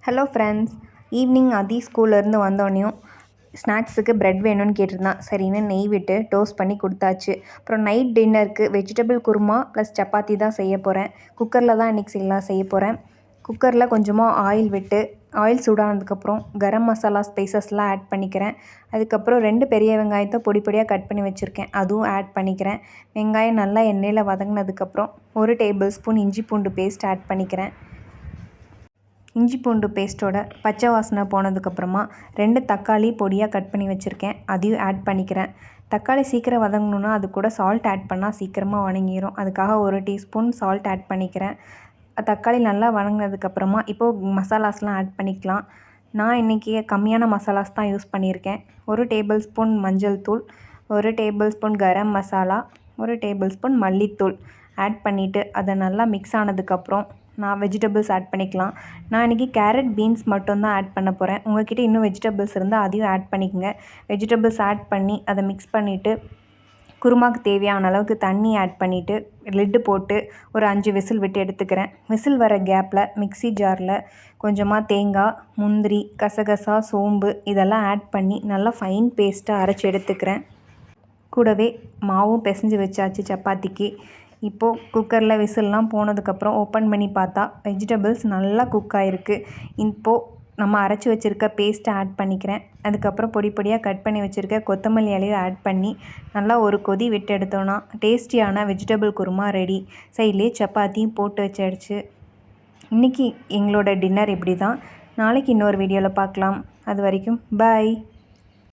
Hello friends, evening ஸ்கூல்லேருந்து வந்தோடனையும் ஸ்நாக்ஸுக்கு bread வேணும்னு கேட்டிருந்தான். சரின்னு நெய் விட்டு டோஸ்ட் பண்ணி கொடுத்தாச்சு. அப்புறம் நைட் டின்னருக்கு வெஜிடபிள் குருமா ப்ளஸ் சப்பாத்தி தான் செய்ய போகிறேன். குக்கரில் தான் இன்றைக்கி செய்ய போகிறேன். குக்கரில் கொஞ்சமாக ஆயில் விட்டு ஆயில் சூடானதுக்கப்புறம் கரம் மசாலா ஸ்பைசஸ்லாம் ஆட் பண்ணிக்கிறேன். அதுக்கப்புறம் 2 பெரிய வெங்காயத்தை பொடி பொடியாக கட் பண்ணி வச்சுருக்கேன், அதுவும் ஆட் பண்ணிக்கிறேன். வெங்காயம் நல்லா எண்ணெயில் வதங்கினதுக்கப்புறம் 1 டேபிள் ஸ்பூன் இஞ்சி பூண்டு பேஸ்ட் ஆட் பண்ணிக்கிறேன். இஞ்சி பூண்டு பேஸ்ட்டோட பச்சை வாசனை போனதுக்கப்புறமா 2 தக்காளி பொடியாக கட் பண்ணி வச்சுருக்கேன், அதையும் ஆட் பண்ணிக்கிறேன். தக்காளி சீக்கிரம் வதங்கணுன்னா அது கூட சால்ட் ஆட் பண்ணால் சீக்கிரமாக வதங்கிடும். அதுக்காக 1 டீஸ்பூன் சால்ட் ஆட் பண்ணிக்கிறேன். தக்காளி நல்லா வதங்கினதுக்கப்புறமா இப்போது மசாலாஸ்லாம் ஆட் பண்ணிக்கலாம். நான் இன்றைக்கி கம்மியான மசாலாஸ் தான் யூஸ் பண்ணியிருக்கேன். 1 டேபிள் ஸ்பூன் மஞ்சள் தூள், 1 table spoon garam masala, 1 table spoon மல்லித்தூள் ஆட் பண்ணிவிட்டு அதை நல்லா மிக்ஸ் ஆனதுக்கப்புறம் நான் வெஜிடபிள்ஸ் ஆட் பண்ணிக்கலாம். நான் இன்றைக்கி கேரட், பீன்ஸ் மட்டும்தான் ஆட் பண்ண போகிறேன். உங்கள்கிட்ட இன்னும் வெஜிடபிள்ஸ் இருந்தால் அதையும் ஆட் பண்ணிக்கோங்க. வெஜிடபிள்ஸ் ஆட் பண்ணி அதை மிக்ஸ் பண்ணிவிட்டு குருமாவுக்கு தேவையான அளவுக்கு தண்ணி ஆட் பண்ணிவிட்டு லிட்டு போட்டு ஒரு 5 விசில் விட்டு எடுத்துக்கிறேன். விசில் வர கேப்பில் மிக்ஸி ஜாரில் கொஞ்சமாக தேங்காய், முந்திரி, கசகசா, சோம்பு இதெல்லாம் ஆட் பண்ணி நல்லா ஃபைன் பேஸ்ட்டாக அரைச்சி எடுத்துக்கிறேன். கூடவே மாவும் பிசைஞ்சு வச்சாச்சு சப்பாத்திக்கு. இப்போது குக்கரில் விசில்லாம் போனதுக்கப்புறம் ஓப்பன் பண்ணி பார்த்தா வெஜிடபிள்ஸ் நல்லா குக் ஆகிருக்கு. இப்போது நம்ம அரைச்சி வச்சுருக்க பேஸ்ட்டை ஆட் பண்ணிக்கிறேன். அதுக்கப்புறம் பொடி பொடியாக கட் பண்ணி வச்சுருக்க கொத்தமல்லி இலையும் ஆட் பண்ணி நல்லா ஒரு கொதி விட்டு எடுத்தோன்னா டேஸ்டியான வெஜிடபிள் குருமா ரெடி. சைட்லேயே சப்பாத்தியும் போட்டு வச்சாச்சு. இன்றைக்கி எங்களோட டின்னர் இப்படி தான். நாளைக்கு இன்னொரு வீடியோவில் பார்க்கலாம். அது வரைக்கும் பாய்.